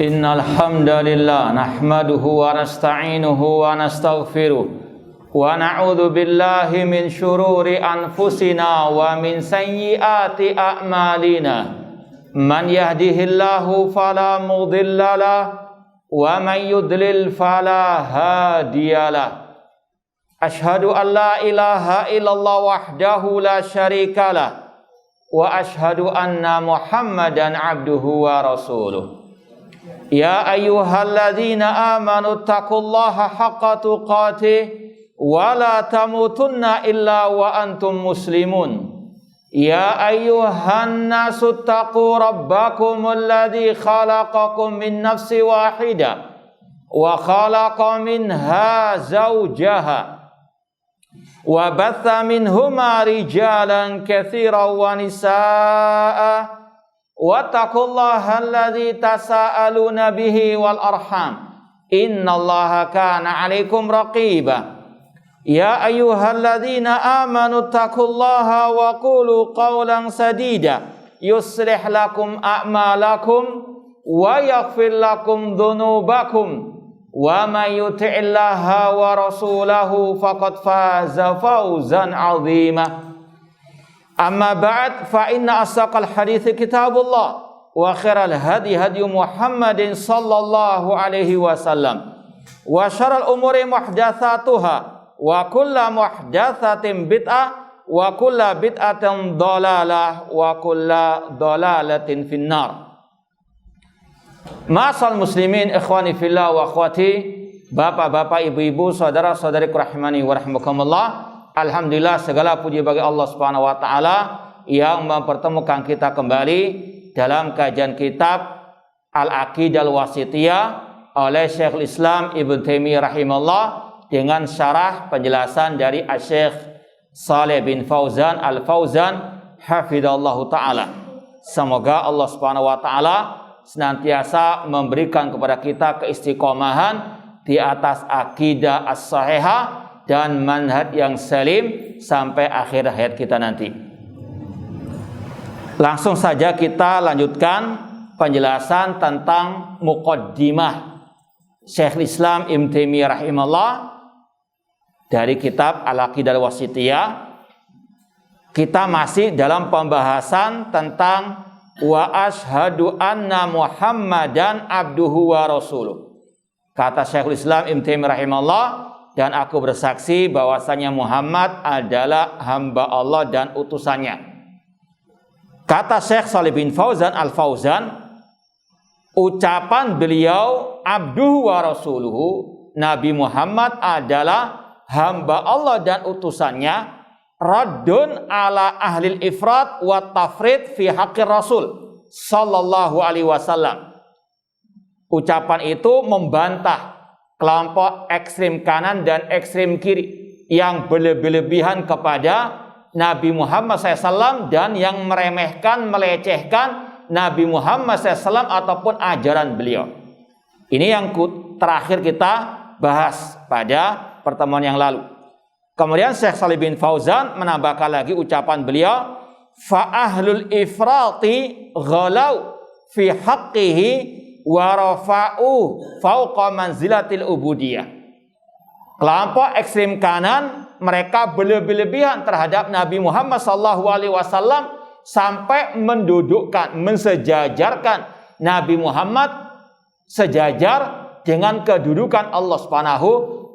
Innal hamdalillah nahmaduhu wa nasta'inuhu wa nastaghfiruh wa na'udzu billahi min syururi anfusina wa min sayyiati a'malina. Man yahdihillahu fala mudhillalah wa man yudlil fala hadiyalah. Ashhadu an la ilaha illallah wahdahu la syarikalah wa ashhadu anna Muhammadan abduhu wa rasuluh. Ya ayyuhalladzina amanu taqullaha haqqa tuqatih wa la tamutunna illa wa antum muslimun. Ya ayyuhan nasu taqu rabbakumul ladzi khalaqakum min nafsin wahidah wa khalaqa minha zawjaha wa batha minhuma rijalan katsiran wa nisaa'a wattaqullaha alladzi tasaaluna bihi wal arham innallaha kana 'alaikum raqiba. Ya ayyuhalladzina amanu taqullaha wa qulu qawlan sadida yuslih lakum a'malakum wa yaghfir lakum dhunubakum wa may yuti'illaha wa rasulahu faqad faza fawzan 'azima. Amma ba'd, fa inna asdaqal hadithi kitabullah wa khairal hadi hadi Muhammadin sallallahu alaihi wasallam wa syarrul umuri muhdatsatuha wa kullu muhdatsatin bid'ah wa kullu bid'atin dhalalah wa kullu dhalalatin finnar. Ma'asal muslimin ikhwani fillah wa akhwati, bapak-bapak, ibu-ibu, saudara-saudariku rahimani wa rahimakumullah. Alhamdulillah, segala puji bagi Allah Subhanahu wa taala yang mempertemukan kita kembali dalam kajian kitab Al-Aqidah Al-Wasithiyah oleh Syekhul Islam Ibnu Taimiyah rahimahullah dengan syarah penjelasan dari Syekh Shalih bin Fauzan Al-Fauzan hafizallahu taala. Semoga Allah Subhanahu wa taala senantiasa memberikan kepada kita keistiqomahan di atas akidah as-sahihah dan manhaj yang salim sampai akhir hayat kita nanti. Langsung saja kita lanjutkan penjelasan tentang muqaddimah Syekhul Islam Ibnu Taimiyah rahimahullah dari kitab Al-Aqidah Al-Wasithiyah. Kita masih dalam pembahasan tentang wa asyhadu anna Muhammadan abduhu wa rasuluh. Kata Syekhul Islam Ibnu Taimiyah rahimahullah, dan aku bersaksi bahwasanya Muhammad adalah hamba Allah dan utusannya. Kata Syekh Shalih bin Fauzan Al-Fauzan, ucapan beliau abduhu wa rasuluhu, Nabi Muhammad adalah hamba Allah dan utusannya, raddun ala ahlil ifrat wa tafrid fi haqqir rasul sallallahu alaihi wasallam. Ucapan itu membantah kelompok ekstrim kanan dan ekstrim kiri yang berlebihan kepada Nabi Muhammad SAW dan yang meremehkan, melecehkan Nabi Muhammad SAW ataupun ajaran beliau. Ini yang terakhir kita bahas pada pertemuan yang lalu. Kemudian Syekh Shalih bin Fauzan menambahkan lagi ucapan beliau, fa ahlul ifrati ghalau fi haqqihi wa rafa'u fauqa manzilatil ubudiyah. Kelompok ekstrem kanan mereka berlebihan terhadap Nabi Muhammad SAW sampai mendudukkan, mensejajarkan Nabi Muhammad sejajar dengan kedudukan Allah Subhanahu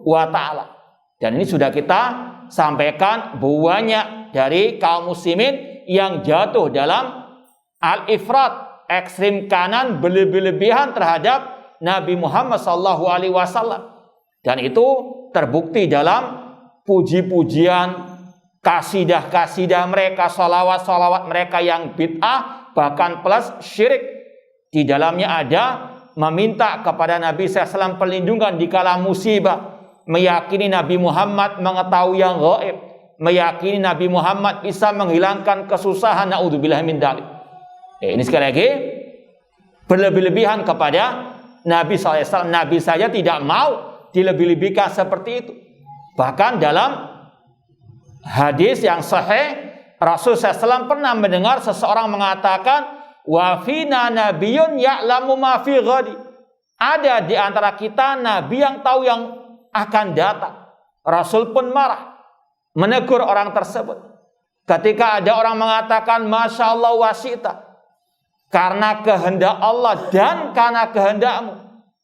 wa taala. Dan ini sudah kita sampaikan banyak dari kaum muslimin yang jatuh dalam al-ifrat, ekstrim kanan berlebihan terhadap Nabi Muhammad SAW. Dan itu terbukti dalam puji-pujian, kasidah-kasidah mereka, salawat-salawat mereka yang bid'ah, bahkan plus syirik. Di dalamnya ada meminta kepada Nabi SAW perlindungan di kala musibah, meyakini Nabi Muhammad mengetahui yang gaib, meyakini Nabi Muhammad bisa menghilangkan kesusahan, naudzubillah min dzalik. Ini sekali lagi berlebihan kepada Nabi SAW. Nabi saja tidak mau dilebih-lebihkan seperti itu. Bahkan dalam hadis yang sahih, Rasul SAW pernah mendengar seseorang mengatakan, wa fina nabiyyun ya'lamu ma fi ghadi. Ada di antara kita nabi yang tahu yang akan datang. Rasul pun marah, menegur orang tersebut. Ketika ada orang mengatakan Masya Allah wasita, karena kehendak Allah dan karena kehendakmu,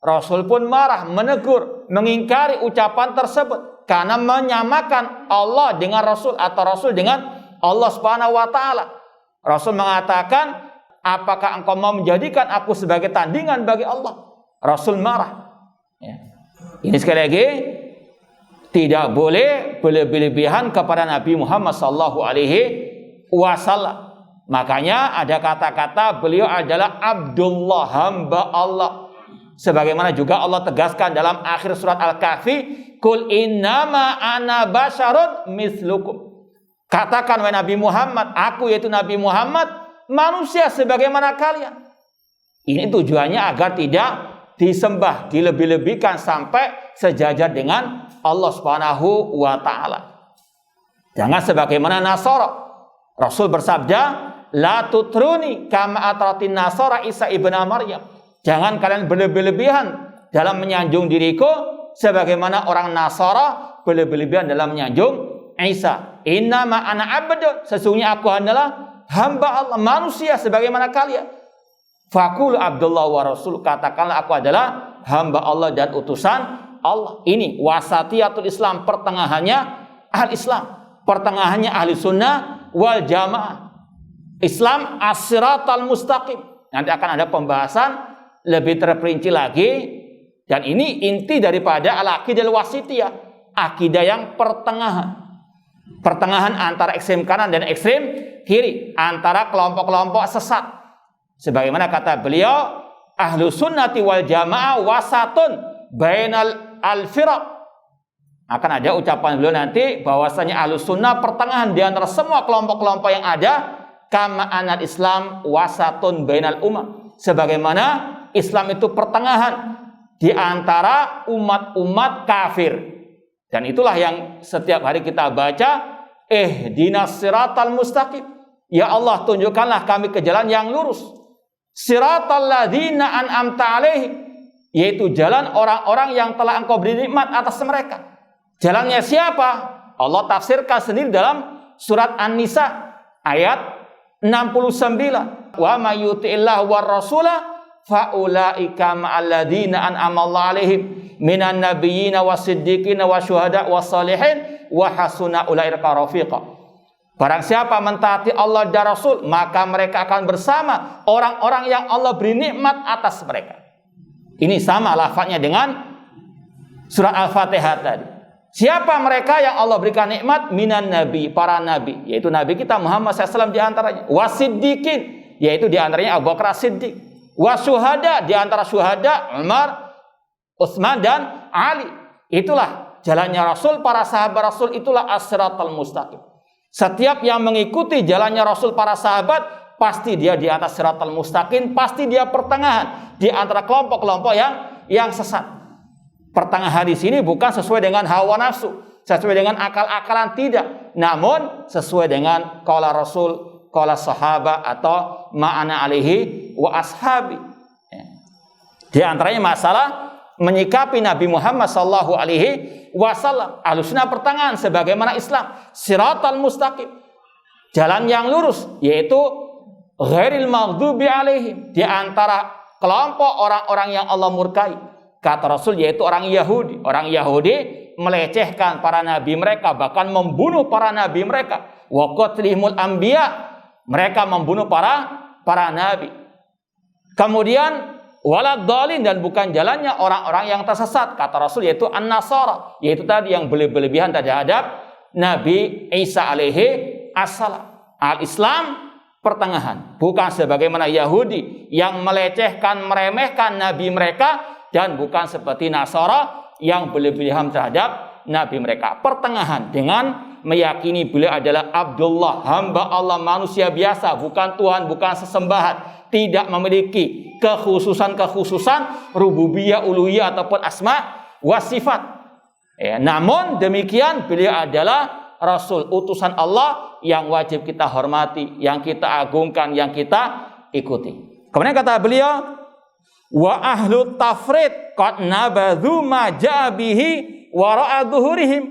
Rasul pun marah, menegur, mengingkari ucapan tersebut karena menyamakan Allah dengan Rasul atau Rasul dengan Allah Subhanahu wa taala. Rasul mengatakan, apakah engkau mau menjadikan aku sebagai tandingan bagi Allah? Rasul marah. Ya. Ini sekali lagi tidak boleh berlebih-lebihan kepada Nabi Muhammad sallallahu alaihi wasallam. Makanya ada kata-kata beliau adalah Abdullah, hamba Allah. Sebagaimana juga Allah tegaskan dalam akhir surat Al-Kahfi, "Qul innama ana basyarun mislukum." Katakan wahai Nabi Muhammad, aku yaitu Nabi Muhammad manusia sebagaimana kalian. Ini tujuannya agar tidak disembah, dilebih-lebihkan sampai sejajar dengan Allah Subhanahu wa taala. Jangan sebagaimana Nasara. Rasul bersabda, "La tutruni kama atratin Nasara Isa ibn Maryam." Jangan kalian berlebih-lebihan dalam menyanjung diriku sebagaimana orang Nasara berlebih-lebihan dalam menyanjung Isa. Innama ana abdun, sesungguhnya aku adalah hamba Allah, manusia sebagaimana kalian. Faqul Abdullah wa Rasul, katakanlah aku adalah hamba Allah dan utusan Allah. Ini wasatiyatul Islam, pertengahannya ahli Islam, pertengahannya ahli sunnah wal jamaah. Islam as-siratal mustaqim. Nanti akan ada pembahasan lebih terperinci lagi, dan ini inti daripada al-aqidah al-wasitiyah, akidah yang pertengahan. Pertengahan antara ekstrem kanan dan ekstrem kiri, antara kelompok-kelompok sesat. Sebagaimana kata beliau, ahlu sunnati wal jamaah wasatun bainal al-firaq. Akan ada ucapan beliau nanti bahwasanya ahlu sunnah pertengahan di antara semua kelompok-kelompok yang ada, kama anal Islam wasatun bainal ummah. Sebagaimana Islam itu pertengahan di antara umat-umat kafir. Dan itulah yang setiap hari kita baca, ihdinas siratal mustaqim. Ya Allah, tunjukkanlah kami ke jalan yang lurus. Siratal ladzina an'amta alaihim, yaitu jalan orang-orang yang telah engkau beri nikmat atas mereka. Jalannya siapa? Allah tafsirkan sendiri dalam surat An-Nisa ayat 69. Wa may yuti'illah war rasula fa ulaika ma'al ladzina an'amallahu alaihim minan nabiyyina wasiddiqina wasyuhada wassalihin wa hasuna ulaika rafiqa. Barang siapa mentaati Allah dan Rasul, maka mereka akan bersama orang-orang yang Allah beri nikmat atas mereka. Ini sama lafadznya dengan surat Al-Fatihah tadi. Siapa mereka yang Allah berikan nikmat? Minan nabi, para nabi, yaitu nabi kita Muhammad SAW di antaranya. Wasiddiqin, yaitu di antaranya Abu Bakar Siddiq. Wasyuhada, di antara syuhada Umar, Utsman dan Ali. Itulah jalannya Rasul, para sahabat Rasul, itulah as-siratal mustaqim. Setiap yang mengikuti jalannya Rasul, para sahabat, pasti dia di atas siratal mustaqim, pasti dia pertengahan di antara kelompok-kelompok yang sesat. Pertengahan di sini bukan sesuai dengan hawa nafsu, sesuai dengan akal-akalan, tidak, namun sesuai dengan qala Rasul, qala sahabat, atau ma'ana alaihi wa ashabi. Di antaranya masalah menyikapi Nabi Muhammad sallallahu alaihi wasallam, ahlussunnah pertengahan sebagaimana Islam, siratal mustaqim, jalan yang lurus, yaitu ghairil maghdubi alaihim, di antara kelompok orang-orang yang Allah murkai. Kata Rasul, yaitu orang Yahudi. Orang Yahudi melecehkan para nabi mereka, bahkan membunuh para nabi mereka. Wa qatlihimul anbiya, mereka membunuh para nabi. Kemudian walad dhalin, dan bukan jalannya orang-orang yang tersesat, kata Rasul, yaitu an-nasara, yaitu tadi yang berlebihan terhadap Nabi Isa alaihi assalam. Al-Islam pertengahan, bukan sebagaimana Yahudi yang melecehkan, meremehkan nabi mereka, dan bukan seperti Nasara yang berlebihan terhadap nabi mereka. Pertengahan dengan meyakini beliau adalah Abdullah, hamba Allah, manusia biasa, bukan Tuhan, bukan sesembahan, tidak memiliki kekhususan rububiyah, uluhiyah ataupun asma wa sifat. Namun demikian beliau adalah Rasul, utusan Allah yang wajib kita hormati, yang kita agungkan, yang kita ikuti. Kemudian kata beliau, Wa ahlu tafrid qad nabadhu ma ja'a bihi wara'a dhuhurihim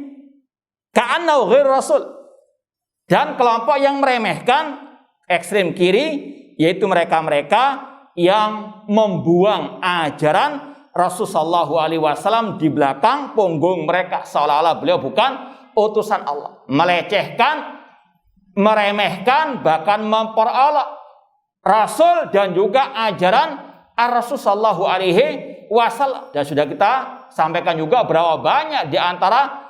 ka'annahu ghair rasul. Dan kelompok yang meremehkan ekstrem kiri, yaitu mereka-mereka yang membuang ajaran Rasulullah SAW di belakang punggung mereka, seolah-olah beliau bukan utusan Allah, melecehkan, meremehkan, bahkan memperolok Rasul dan juga ajaran Rasulullah SAW. Dan sudah kita sampaikan juga berapa banyak di antara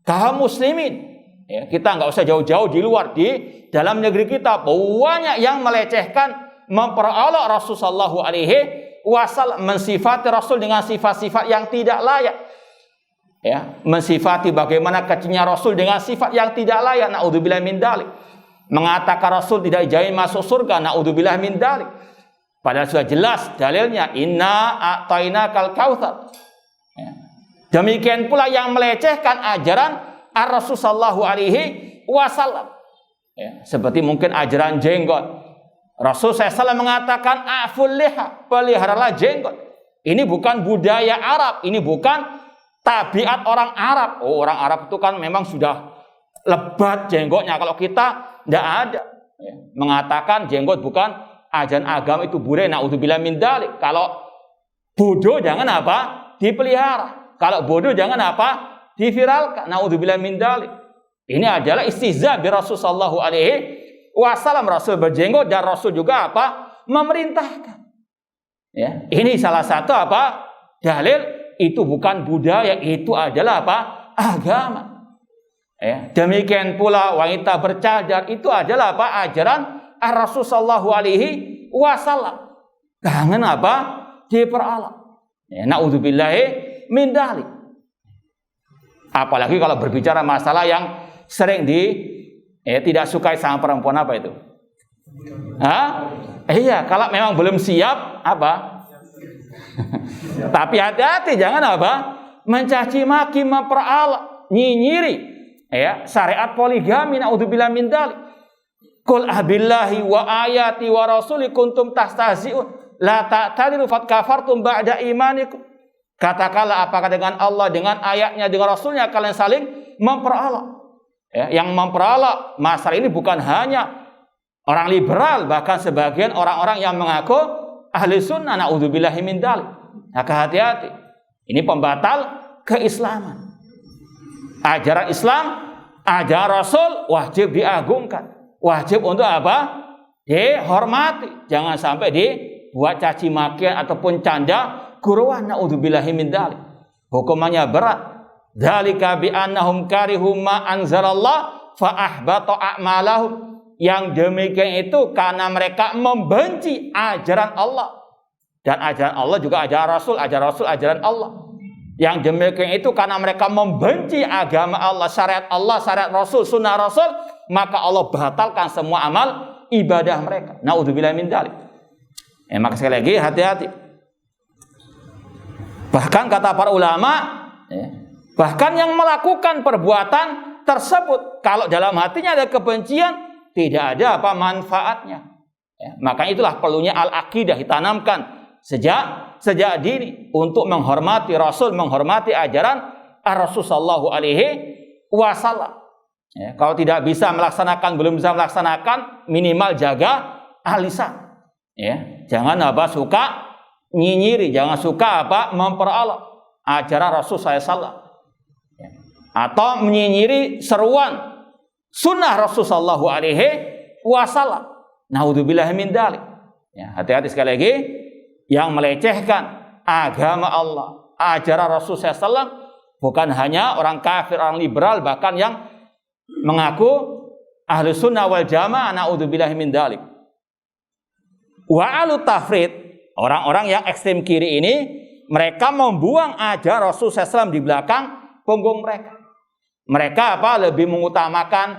kaum muslimin, ya, kita nggak usah jauh-jauh di luar, di dalam negeri kita banyak yang melecehkan, memperolok Rasulullah SAW, mensifati Rasul dengan sifat-sifat yang tidak layak, ya, mensifati bagaimana kecilnya Rasul dengan sifat yang tidak layak, naudzubillah min dzalik, mengatakan Rasul tidak dijamin masuk surga, naudzubillah min dzalik, padahal sudah jelas dalilnya, inna a'tainakal kautsar. Ya. Demikian pula yang melecehkan ajaran Rasul sallallahu alaihi wasallam, ya, seperti mungkin ajaran jenggot. Rasul SAW mengatakan aful liha, peliharalah jenggot. Ini bukan budaya Arab, ini bukan tabiat orang Arab. Oh, orang Arab itu kan memang sudah lebat jenggotnya, kalau kita tidak ada, ya. Mengatakan jenggot bukan ajaran agama, itu boleh, naudzubillah min dzalik. Kalau bodoh jangan apa? Dipelihara. Kalau bodoh jangan apa? Diviralkan, naudzubillah min dzalik. Ini adalah istihza bi Rasul sallallahu alaihi wasallam. Rasul berjenggot dan Rasul juga apa? Memerintahkan. Ya, ini salah satu apa? Dalil itu bukan budaya, itu adalah apa? Agama. Ya, demikian pula wanita bercadar itu adalah apa? Ajaran Rasul sallallahu alaihi wasallam. Jangan apa? Diperolok. Ya, naudzubillahi min dzalik. Apalagi kalau berbicara masalah yang sering tidak sukai sama perempuan, apa itu? Iya, kalau memang belum siap apa? Tapi hati-hati, jangan apa? Mencaci maki, memperolok, nyinyiri, ya, syariat poligami, naudzubillah min dzalik. Qul abillahi wa ayati wa rasuli kuntum tastahzi'un la ta'tadiru faqad kafartum ba'da imanikum. Katakanlah, apakah dengan Allah, dengan ayatnya, dengan Rasulnya kalian saling memperolok? Ya, yang memperolok masalah ini bukan hanya orang liberal, bahkan sebagian orang-orang yang mengaku ahli sunnah, naudzubillahi min dzalik. Maka hati-hati, ini pembatal keislaman. Ajaran Islam, ajaran Rasul wajib diagungkan, wajib untuk apa? Dihormati. Jangan sampai dibuat caci makian ataupun canda guruan, naudzubillahi min dzalik. Hukumannya berat. Dzalika bi annahum karihum ma anzalallah fa ahbata a'malahum. Yang demikian itu karena mereka membenci ajaran Allah. Dan ajaran Allah juga ajaran Rasul, ajaran Allah. Yang demikian itu karena mereka membenci agama Allah, syariat Rasul, sunnah Rasul, maka Allah batalkan semua amal ibadah mereka. Naudzubillah min dzalik. Maka sekali lagi hati-hati. Bahkan kata para ulama, bahkan yang melakukan perbuatan tersebut, kalau dalam hatinya ada kebencian, tidak ada apa manfaatnya. Maka itulah perlunya al-aqidah ditanamkan sejak dini untuk menghormati Rasul, menghormati ajaran Rasul sallallahu alaihi wasallam. Kalau tidak bisa melaksanakan, belum bisa melaksanakan, minimal jaga lisan. Jangan apa suka nyinyiri, jangan suka apa memperolok ajaran Rasul SAW. Atau menyinyiri seruan sunnah Rasul sallallahu alaihi wasallam. Naudzubillah min dzalik. Hati-hati sekali lagi, yang melecehkan agama Allah, ajaran Rasul SAW, bukan hanya orang kafir, orang liberal, bahkan yang mengaku ahli sunnah wal jamaah, naudzubillah min dzalik. Wa alu tafrid, orang-orang yang ekstrem kiri ini, mereka membuang ajaran Rasul SAW di belakang punggung mereka. Mereka apa? Lebih mengutamakan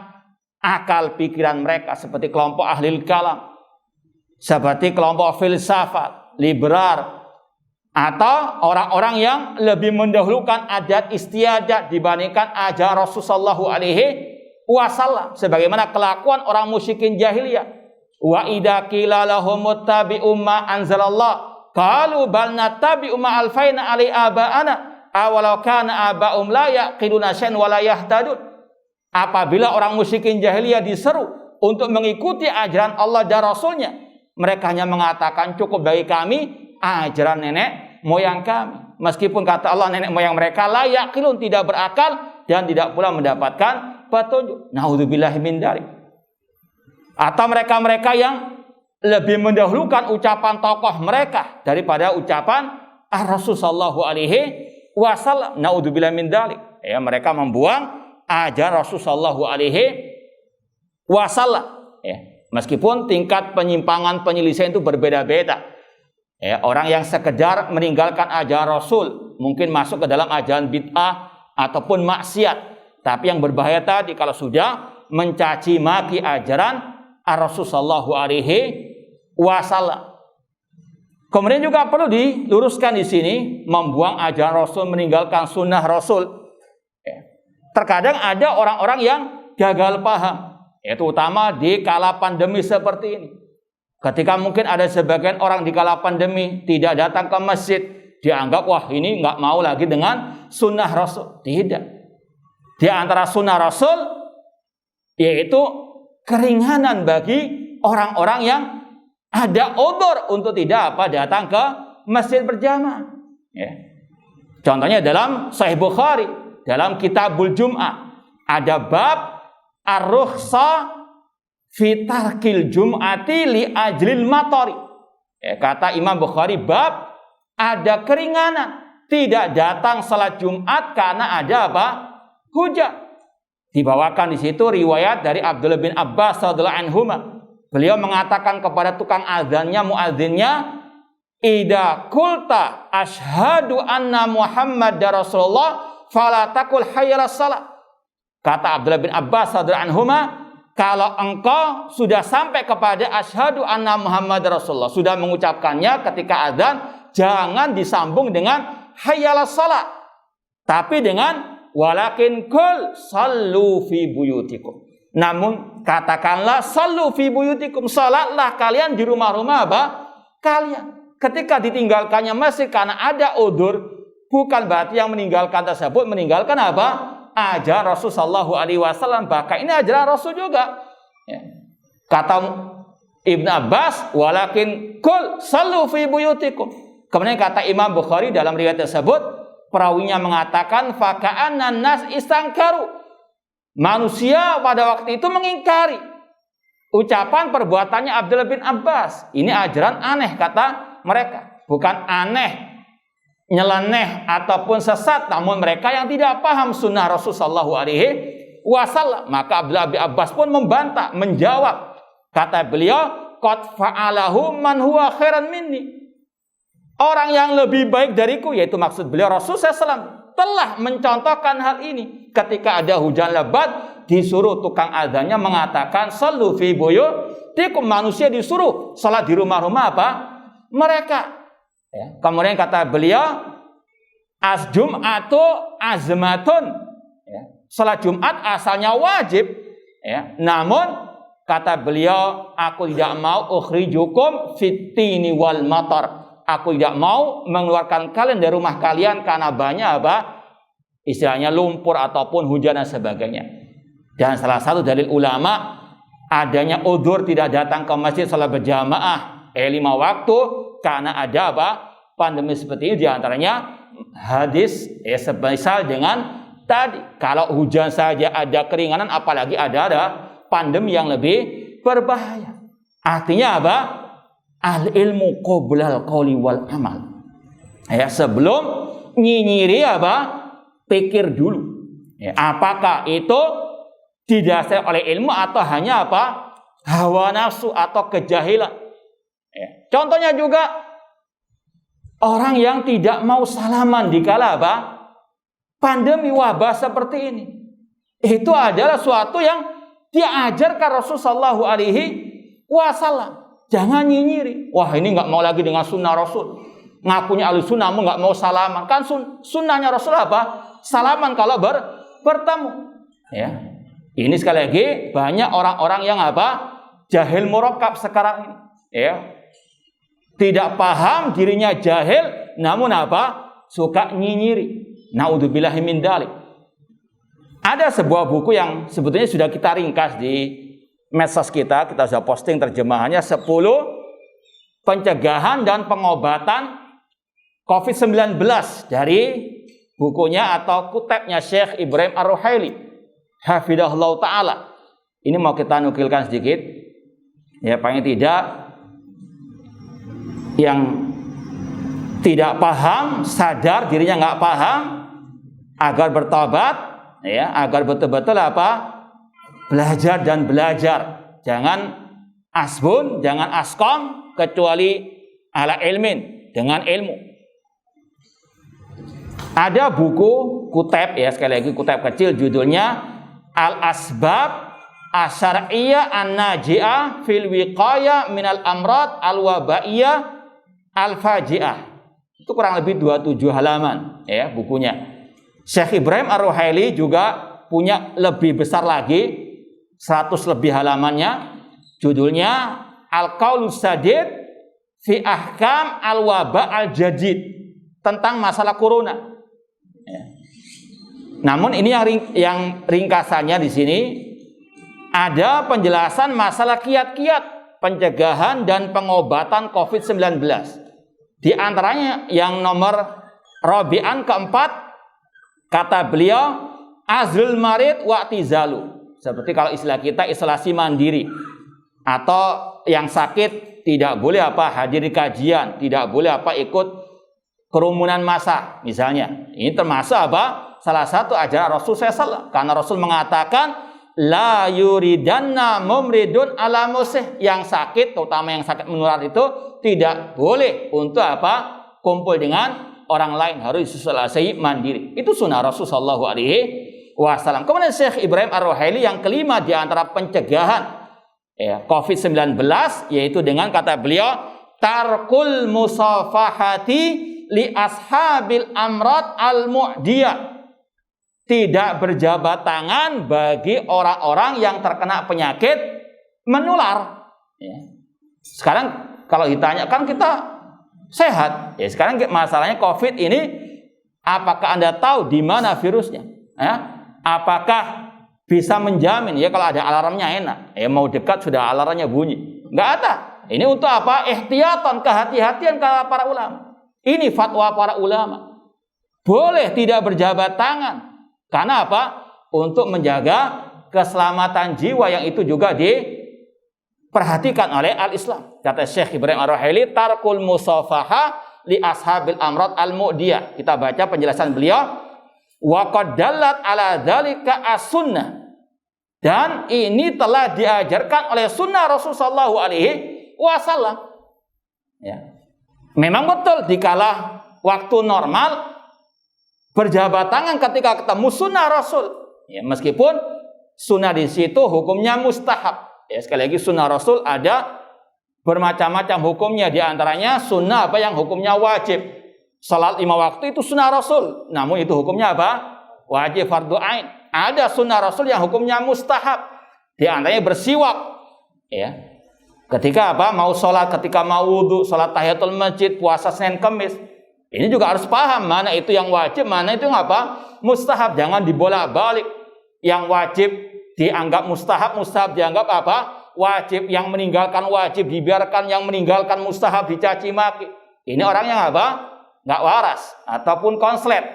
akal pikiran mereka, seperti kelompok ahli kalam, seperti kelompok filsafat, liberal, atau orang-orang yang lebih mendahulukan adat istiadat dibandingkan ajaran Rasulullah sallallahu alaihi wasallam, sebagaimana kelakuan orang musyrikin jahiliyah. Wa idza qila lahum muttabi'u ma anzalallah Qalu bal nattabi'u ma alfaina alai aba'ana awalau kana aba'um la yaqiluna syai'an wa la yahtadun. Apabila orang musyrikin jahiliyah diseru untuk mengikuti ajaran Allah dan Rasulnya, mereka hanya mengatakan cukup bagi kami ajaran nenek moyang kami. Meskipun kata Allah nenek moyang mereka la yaqilun, tidak berakal dan tidak pula mendapatkan petunjuk. Naudzubillahi min dzalik. Atau mereka-mereka yang lebih mendahulukan ucapan tokoh mereka daripada ucapan Rasul sallallahu alaihi wasallam. Naudzubillahi min dzalik. Ya, mereka membuang ajaran Rasul sallallahu alaihi wasallam. Ya, meskipun tingkat penyimpangan penyelisihan itu berbeda-beda. Ya, orang yang sekedar meninggalkan ajaran Rasul mungkin masuk ke dalam ajaran bid'ah ataupun maksiat. Tapi yang berbahaya tadi kalau sudah mencaci maki ajaran Rasul sallallahu alaihi wasallam. Kemudian juga perlu diluruskan di sini, membuang ajaran Rasul, meninggalkan sunnah Rasul. Terkadang ada orang-orang yang gagal paham, yaitu utama di kala pandemi seperti ini. Ketika mungkin ada sebagian orang di kala pandemi tidak datang ke masjid, dianggap wah ini nggak mau lagi dengan sunnah Rasul. Tidak. Di antara sunnah Rasul yaitu keringanan bagi orang-orang yang ada udzur untuk tidak datang ke masjid berjamaah. Ya. Contohnya dalam Sahih Bukhari, dalam Kitabul Jum'ah ada bab ar-rukhsa fi tarkil jum'ati li ajlil matori. Ya, kata Imam Bukhari, bab ada keringanan tidak datang salat Jumat karena ada hujan. Dibawakan di situ riwayat dari Abdullah bin Abbas radhiyallahu anhu. Beliau mengatakan kepada tukang azannya, muazzinnya, "Idza qulta asyhadu anna Muhammadar Rasulullah fala taqul hayya 'alas shalah." Kata Abdullah bin Abbas radhiyallahu anhu, kalau engkau sudah sampai kepada asyhadu anna Muhammadar Rasulullah, sudah mengucapkannya ketika azan, jangan disambung dengan hayya 'alas shalah, tapi dengan walakin kul sallu fi buyutikum. Namun katakanlah sallu fi buyutikum, salatlah kalian di rumah-rumah kalian. Ketika ditinggalkannya masjid karena ada udzur, bukan berarti yang meninggalkan tersebut meninggalkan ajaran Rasul sallallahu alaihi wasallam. Bahkan ini ajaran Rasul juga. Ya. Kata Ibnu Abbas, walakin kul sallu fi buyutikum. Kemudian kata Imam Bukhari dalam riwayat tersebut, perawinya mengatakan faka'anna nas istangkaru. Manusia pada waktu itu mengingkari ucapan perbuatannya Abdullah bin Abbas. Ini ajaran aneh kata mereka. Bukan aneh, nyeleneh ataupun sesat, namun mereka yang tidak paham sunnah Rasul sallallahu alaihi wasallam. Maka Abdullah bin Abbas pun membantah, menjawab. Kata beliau, qad fa'alahu man huwa khairan minni. Orang yang lebih baik dariku, yaitu maksud beliau Rasul SAW, telah mencontohkan hal ini. Ketika ada hujan lebat, disuruh tukang azannya mengatakan sallu fi buyutikum. Manusia disuruh salat di rumah-rumah mereka. Ya. Kemudian kata beliau, as-jum'atu azmatun. Ya. Salat Jumat asalnya wajib. Ya. Namun kata beliau, aku tidak mau ukhrijukum fitini wal matar. Aku tidak mau mengeluarkan kalian dari rumah kalian karena banyak istilahnya lumpur ataupun hujan dan sebagainya. Dan salah satu dalil ulama adanya udzur tidak datang ke masjid salat berjamaah 5 waktu karena ada pandemi seperti ini. Di antaranya hadis semisal dengan tadi, kalau hujan saja ada keringanan, apalagi ada pandemi yang lebih berbahaya. Artinya al ilmu qoblal qauli wal amal. Ya, sebelum nyinyiri pikir dulu. Ya, apakah itu didasari oleh ilmu atau hanya hawa nafsu atau kejahilan. Ya. Contohnya juga orang yang tidak mau salaman di kala pandemi wabah seperti ini. Itu adalah suatu yang diajarkan Rasulullah sallallahu alaihi wasallam. Jangan nyinyiri. Wah, ini nggak mau lagi dengan sunnah Rasul. Ngakunya ahli sunnah, nggak mau salaman. Kan sunnahnya Rasul salaman kalau bertemu. Ya. Ini sekali lagi banyak orang-orang yang jahil murakkab sekarang ini. Ya. Tidak paham, dirinya jahil, namun apa? Suka nyinyiri. Naudzubillahi min dzalik. Ada sebuah buku yang sebetulnya sudah kita ringkas di medsos kita sudah posting terjemahannya, 10 pencegahan dan pengobatan COVID-19 dari bukunya atau kutebnya Syekh Ibrahim Ar-Ruhaili hafidhahullah ta'ala. Ini mau kita nukilkan sedikit ya, paling tidak yang tidak paham, sadar dirinya nggak paham, agar bertobat ya, agar betul-betul apa? Belajar dan belajar. Jangan asbun, jangan askom, kecuali ala ilmin, dengan ilmu. Ada buku kuteb ya, sekali lagi kuteb kecil, judulnya Al-Asbab Asyariyah An-Naji'ah fil Wiqayah Minal Amrad Al-Wabaiyah Al-Faji'ah. Itu kurang lebih 27 halaman ya bukunya. Syekh Ibrahim Ar-Ruhaili juga punya lebih besar lagi, 100 lebih halamannya. Judulnya Al-Qaulus Sadid fi Ahkam Al-Waba Al-Jadid, tentang masalah corona. Ya. Namun ini yang ringkasannya di sini ada penjelasan masalah kiat-kiat pencegahan dan pengobatan COVID-19. Di antaranya yang nomor Rabi'an keempat, kata beliau, azlul marid wa'tizalu. Seperti kalau istilah kita isolasi mandiri. Atau yang sakit tidak boleh hadir di kajian, tidak boleh ikut kerumunan massa misalnya. Ini termasuk salah satu ajaran Rasul SAW. Karena Rasul mengatakan la yuridanna mumridun ala musih, yang sakit, terutama yang sakit menular itu tidak boleh untuk kumpul dengan orang lain, harus isolasi mandiri. Itu sunnah Rasul sallallahu alaihi wasallam. Kemudian Syekh Ibrahim Ar-Ruhaili yang kelima di antara pencegahan COVID-19 yaitu dengan kata beliau tarkul musafahati li ashabil amrad al-mu'diyah. Tidak berjabat tangan bagi orang-orang yang terkena penyakit menular. Ya. Sekarang kalau ditanya, kan kita sehat. Ya, sekarang masalahnya COVID ini, apakah Anda tahu di mana virusnya? Ya? Apakah bisa menjamin? Ya kalau ada alarmnya enak. Ya mau dekat sudah alarmnya bunyi. Nggak ada. Ini untuk apa? Ihtiyatan, kehati-hatian para ulama. Ini fatwa para ulama. Boleh tidak berjabat tangan. Karena apa? Untuk menjaga keselamatan jiwa, yang itu juga diperhatikan oleh al-Islam. Kata Syekh Ibrahim Ar-Ruhaili, tarkul musafaha li ashabil amrad al-mu'diyah. Kita baca penjelasan beliau. Wa qad dallat ala dzalika as-sunnah. Dan ini telah diajarkan oleh sunnah Rasulullah sallallahu alaihi wasallam. Ya. Memang betul dikala waktu normal berjabat tangan ketika ketemu sunnah Rasul. Ya, meskipun sunnah di situ hukumnya mustahab. Ya, sekali lagi sunnah Rasul ada bermacam-macam hukumnya. Di antaranya sunnah yang hukumnya wajib. Salat 5 waktu itu sunnah Rasul. Namun itu hukumnya wajib fardu ain. Ada sunnah Rasul yang hukumnya mustahab. Di antaranya bersiwak. Ya. Ketika mau sholat, ketika mau wudhu, sholat tahiyatul masjid, puasa Senin Kamis. Ini juga harus paham mana itu yang wajib, mana itu mustahab. Jangan dibolak-balik. Yang wajib dianggap mustahab, mustahab dianggap wajib. Yang meninggalkan wajib dibiarkan, yang meninggalkan mustahab dicaci maki. Ini orang yang nggak waras ataupun konslet.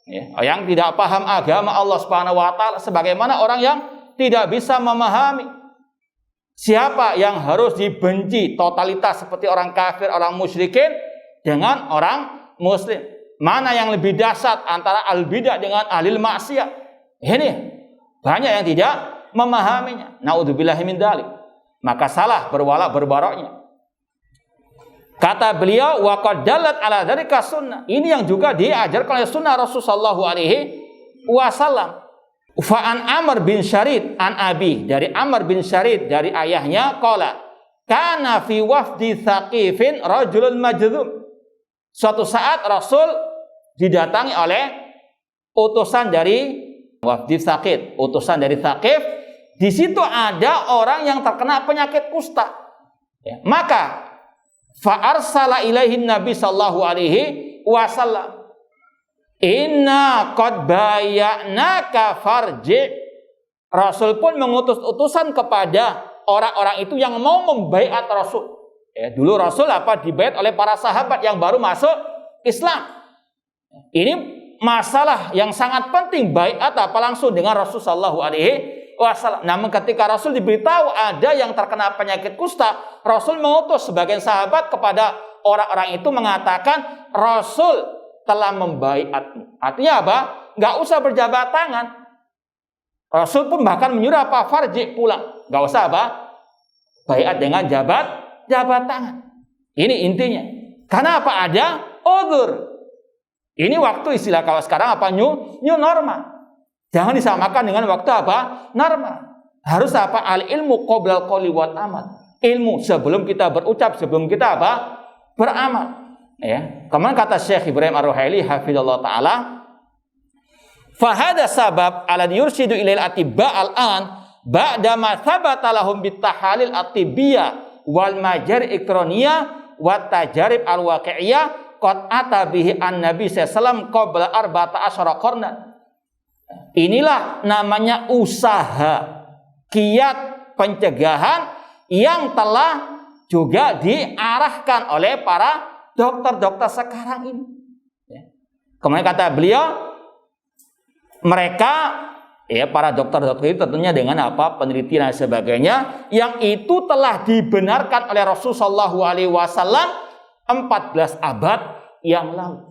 Ya, yang tidak paham agama Allah Subhanahu wa taala, sebagaimana orang yang tidak bisa memahami siapa yang harus dibenci totalitas seperti orang kafir, orang musyrikin dengan orang Muslim. Mana yang lebih dahsyat antara al-bidah dengan ahlil maksiat? Ini banyak yang tidak memahaminya. Naudzubillahi min dzalik. Maka salah berwala berbaroknya. Kata beliau, wa qad dallat ala dzalika sunnah. Ini yang juga diajarkan oleh sunnah Rasulullah sallallahu alaihi wasallam. Fa an Amr bin Syarid an abi, dari Amr bin Syarid dari ayahnya, qala kana fi wafdi Tsaqifin rajulun majdzum. Suatu saat Rasul didatangi oleh utusan dari wafdi Tsaqif, utusan dari Tsaqif. Di situ ada orang yang terkena penyakit kusta. Ya. Maka fa arsala ilaihin nabi sallallahu alaihi wasallam, inna qad bayanaka farji. Rasul pun mengutus utusan kepada orang-orang itu yang mau membaiat Rasul. Ya, dulu Rasul dibaiat oleh para sahabat yang baru masuk Islam. Ini masalah yang sangat penting, baiat langsung dengan Rasul sallallahu alaihi wasallam. Namun ketika Rasul diberitahu ada yang terkena penyakit kusta, Rasul mengutus sebagian sahabat kepada orang-orang itu mengatakan Rasul telah membaiatmu. Artinya apa? Nggak usah berjabat tangan. Rasul pun bahkan menyuruh farji, pulang. Nggak usah baiat dengan jabat tangan. Ini intinya. Karena Ada uzur. Ini waktu istilah kalau sekarang new normal. Jangan disamakan dengan waktu normal. Harus al ilmu qoblal qouli wal amal. Ilmu sebelum kita berucap, sebelum kita beramal. Ya. Kemudian kata Syekh Ibrahim Ar-Ruhaili hafizallahu taala, fahada sabab ala yurshidu ilail atibba al-an ba'da ma thabata lahum bitahalil atibiyah wal majar ikroniyah wa tajarib al-waqi'iyah qad ata bihi an-nabi sallallahu qabla 14 qarnan. Inilah namanya usaha kiat pencegahan yang telah juga diarahkan oleh para dokter-dokter sekarang ini. Kemudian kata beliau, mereka para dokter-dokter itu tentunya dengan penelitian dan sebagainya yang itu telah dibenarkan oleh Rasulullah SAW 14 abad yang lalu.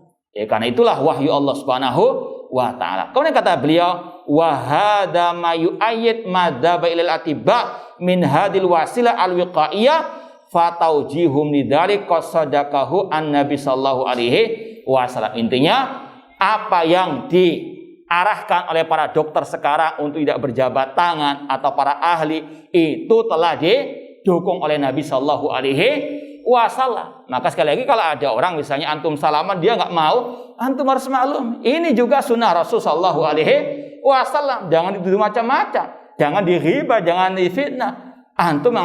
Karena itulah wahyu Allah Subhanahu wa taala. Kemudian kata beliau, wa hadza ma yu'ayyid madzhab ilal atibba min hadil wasilah al-wiqaiyah fataujihum lidzalik qasadakahu an-nabi sallallahu alaihi wasallam. Intinya apa yang diarahkan oleh para dokter sekarang untuk tidak berjabat tangan atau para ahli itu telah didukung oleh Nabi sallallahu alaihi wasallam. Maka sekali lagi kalau ada orang misalnya antum salaman dia nggak mau, antum harus maklum ini juga sunnah Rasul sallallahu alaihi wasallam. Jangan dituduh macam-macam, jangan diriba, jangan difitnah. Antum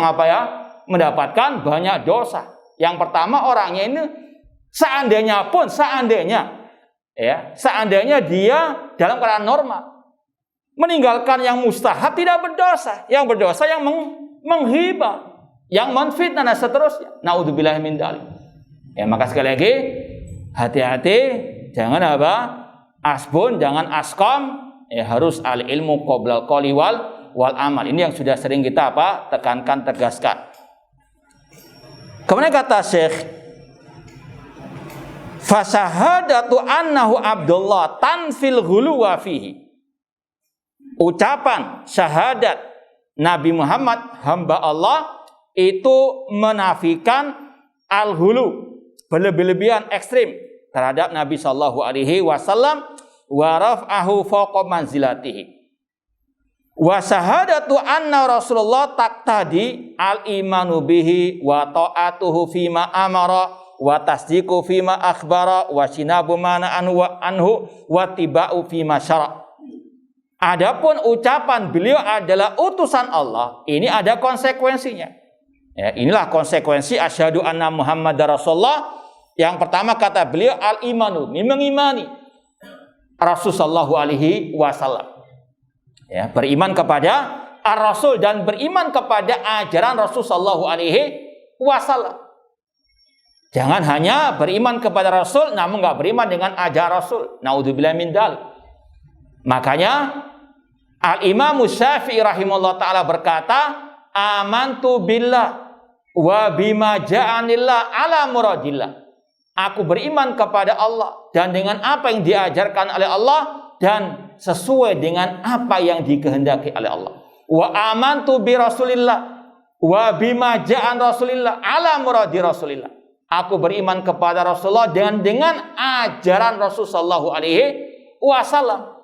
mendapatkan banyak dosa. Yang pertama, orangnya ini seandainya dia dalam keadaan normal meninggalkan yang mustahab tidak berdosa, yang berdosa yang menghibah, yang menfitnah dan seterusnya. Naudzubillahi min dzalik. Maka sekali lagi hati-hati, jangan asbun, jangan asqam, harus al ilmu qoblal qouli wal amal. Ini yang sudah sering kita tekankan, tegaskan. Kemudian kata Syekh, fasahadatu annahu Abdullah tanfil ghuluwa fihi. Ucapan syahadat Nabi Muhammad hamba Allah itu menafikan al-ghulu, berlebih-lebihan ekstrim terhadap Nabi sallallahu alaihi wasallam wa raf'ahu fawqa manzilatihi. Wa syahadatu anna Rasulullah taqtadi al-imanu bihi wa ta'atuhu fima amara wa tasdiqu fima akhbara wa sinabu mana anhu wa tiba'u fima syara'. Adapun ucapan beliau adalah utusan Allah, ini ada konsekuensinya. Inilah konsekuensi asyhadu anna Muhammadar Rasulullah. Yang pertama kata beliau al-imanu, mengimani Rasul sallallahu alaihi wasallam. Beriman kepada ar-Rasul dan beriman kepada ajaran Rasul sallallahu alaihi wasallam. Jangan hanya beriman kepada Rasul namun enggak beriman dengan ajaran Rasul. Naudzubillahi min dzalik. Makanya Al-Imam Syafi'i rahimahullah taala berkata, amantu billah wa bima ja'anillah ala muradillah. Aku beriman kepada Allah dan dengan apa yang diajarkan oleh Allah dan sesuai dengan apa yang dikehendaki oleh Allah. Wa amantu bi Rasulillah wa bima ja'an Rasulillah ala muradi Rasulillah. Aku beriman kepada Rasulullah dengan ajaran Rasul sallallahu alaihi wasallam.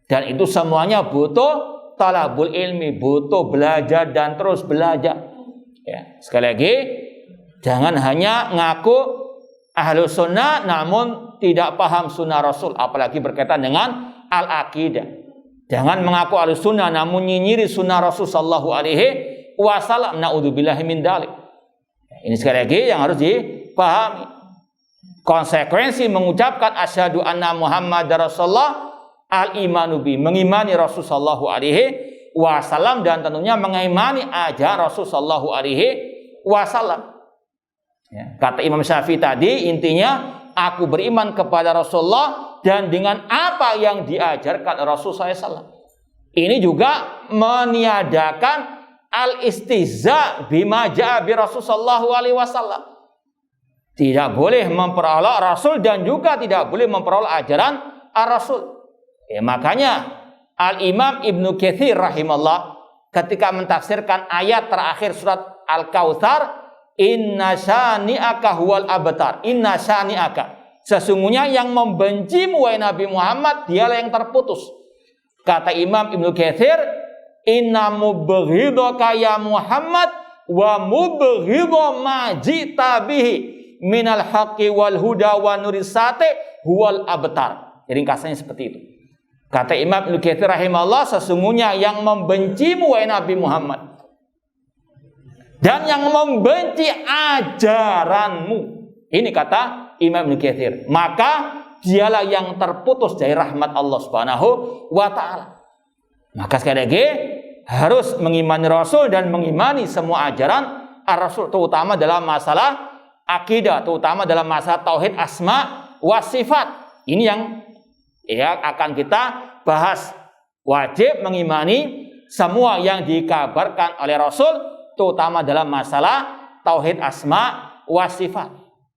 Dan itu semuanya butuh talabul ilmi, butuh belajar dan terus belajar. Sekali lagi, jangan hanya ngaku ahlu sunnah namun tidak paham sunnah Rasul, apalagi berkaitan dengan al-aqidah. Jangan mengaku ahlu sunnah namun nyinyiri sunnah Rasul sallallahu alaihi wasallam. Naudzubillahi min dzalik. Ini sekali lagi yang harus dipahami. Konsekuensi mengucapkan asyhadu anna Muhammadar Rasulullah, al-imanu bi, mengimani Rasul sallallahu alaihi wasallam, dan tentunya mengimani ajaran Rasul sallallahu alaihi wasallam. Ya, kata Imam Syafi'i tadi, intinya aku beriman kepada Rasulullah dan dengan apa yang diajarkan Rasul SAW. Ini juga meniadakan al-istihza bima ja'a bi Rasul sallallahu alaihi wasallam. Tidak boleh memperolok Rasul dan juga tidak boleh memperolok ajaran Ar-Rasul. Ya, makanya Al-Imam Ibnu Katsir rahimahullah ketika mentafsirkan ayat terakhir surat Al-Kautsar, inna syani'aka huwal abtar, inna syani'aka, sesungguhnya yang membencimu wahai Nabi Muhammad dialah yang terputus. Kata Imam Ibnu Katsir, inna mubghidaka ya Muhammad wa mubghidha ma ji'ta bihi minal haqqi wal huda wa nurisate huwal abtar. Jadi ringkasannya seperti itu. Kata Imam Ibnu Katsir rahimahullah, sesungguhnya yang membencimu wahai Nabi Muhammad dan yang membenci ajaranmu, ini kata Imam Ibnu Katsir, maka dialah yang terputus dari rahmat Allah Subhanahu wa taala. Maka sekali lagi harus mengimani Rasul dan mengimani semua ajaran Ar-Rasul, terutama dalam masalah akidah, terutama dalam masalah tauhid asma wa sifat. Ini yang akan kita bahas. Wajib mengimani semua yang dikabarkan oleh Rasul, terutama dalam masalah tauhid asma wa sifat.